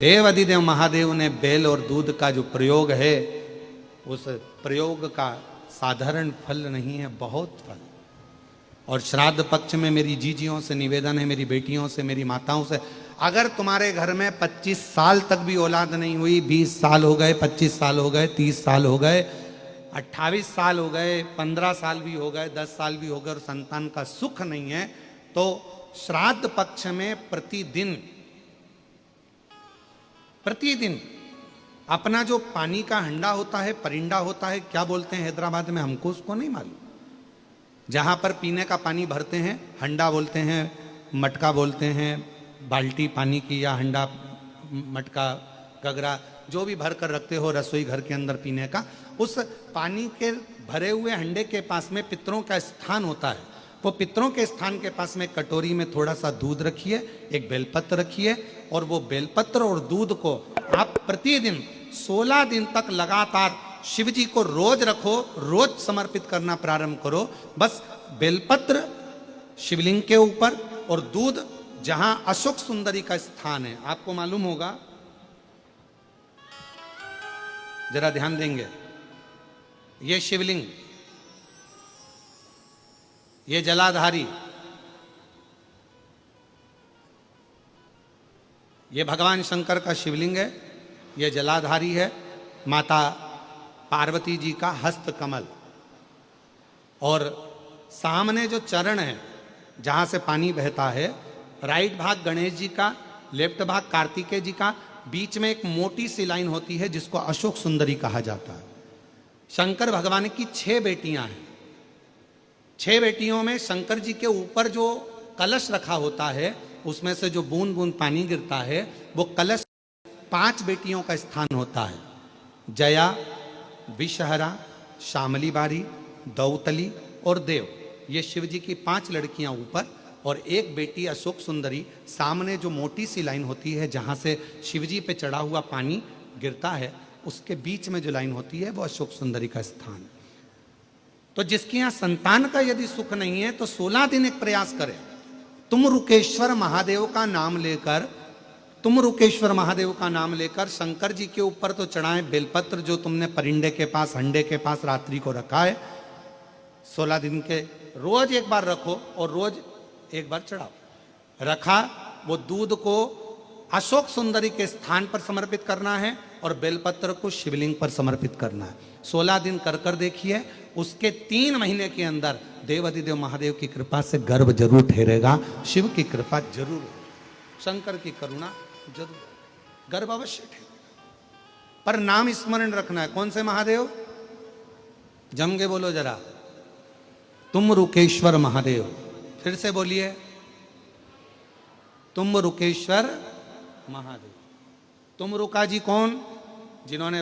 देव अधिदेव महादेव ने बेल और दूध का जो प्रयोग है, उस प्रयोग का साधारण फल नहीं है, बहुत फल। और श्राद्ध पक्ष में मेरी जीजियों से निवेदन है, मेरी बेटियों से, मेरी माताओं से, अगर तुम्हारे घर में 25 साल तक भी औलाद नहीं हुई, 20 साल हो गए, 25 साल हो गए, 30 साल हो गए, 28 साल हो गए, 15 साल भी हो गए, 10 साल भी हो गए और संतान का सुख नहीं है, तो श्राद्ध पक्ष में प्रतिदिन अपना जो पानी का हंडा होता है, परिंडा होता है, क्या बोलते हैं हैदराबाद में, हमको उसको नहीं मालूम, जहां पर पीने का पानी भरते हैं, हंडा बोलते हैं, मटका बोलते हैं, बाल्टी पानी की या हंडा, मटका, गगरा, जो भी भर कर रखते हो रसोई घर के अंदर पीने का, उस पानी के भरे हुए हंडे के पास में पितरों का स्थान होता है। वो पितरों के स्थान के पास में कटोरी में थोड़ा सा दूध रखिए, एक बेलपत्र रखिए, और वो बेलपत्र और दूध को आप प्रतिदिन 16 दिन तक लगातार शिव जी को रोज रखो, रोज समर्पित करना प्रारंभ करो। बस बेलपत्र शिवलिंग के ऊपर और दूध जहां अशोक सुंदरी का स्थान है, आपको मालूम होगा, जरा ध्यान देंगे, ये शिवलिंग, ये जलाधारी, ये भगवान शंकर का शिवलिंग है, ये जलाधारी है, माता पार्वती जी का हस्त कमल, और सामने जो चरण है जहां से पानी बहता है, राइट भाग गणेश जी का, लेफ्ट भाग कार्तिकेय जी का, बीच में एक मोटी सी लाइन होती है जिसको अशोक सुंदरी कहा जाता है। शंकर भगवान की 6 बेटियां हैं। 6 बेटियों में शंकर जी के ऊपर जो कलश रखा होता है, उसमें से जो बूंद बूंद पानी गिरता है, वो कलश 5 बेटियों का स्थान होता है, जया, विषहरा, शामली बारी, दौतली और देव। ये शिव जी की 5 लड़कियां ऊपर और एक बेटी अशोक सुंदरी, सामने जो मोटी सी लाइन होती है जहां से शिव जी पे चढ़ा हुआ पानी गिरता है, उसके बीच में जो लाइन होती है वो अशोक सुंदरी का स्थान है। तो जिसके यहां संतान का यदि सुख नहीं है तो 16 दिन एक प्रयास करें, तुम रुकेश्वर महादेव का नाम लेकर, तुम रुकेश्वर महादेव का नाम लेकर शंकर जी के ऊपर तो चढ़ाए बेलपत्र जो तुमने परिंडे के पास, हंडे के पास रात्रि को रखा है, 16 दिन के रोज एक बार रखो और रोज एक बार चढ़ाओ। रखा, वो दूध को अशोक सुंदरी के स्थान पर समर्पित करना है और बेलपत्र को शिवलिंग पर समर्पित करना है। 16 दिन कर कर देखिए, उसके 3 महीने के अंदर देव अधिदेव महादेव की कृपा से गर्भ जरूर ठहरेगा, शिव की कृपा जरूर, शंकर की करुणा जरूर, गर्भ अवश्य ठहरेगा। पर नाम स्मरण रखना है, कौन से महादेव, जम के बोलो जरा, तुम रुकेश्वर महादेव। फिर से बोलिए, तुम रुकेश्वर महादेव। तुम रुका जी कौन, जिन्होंने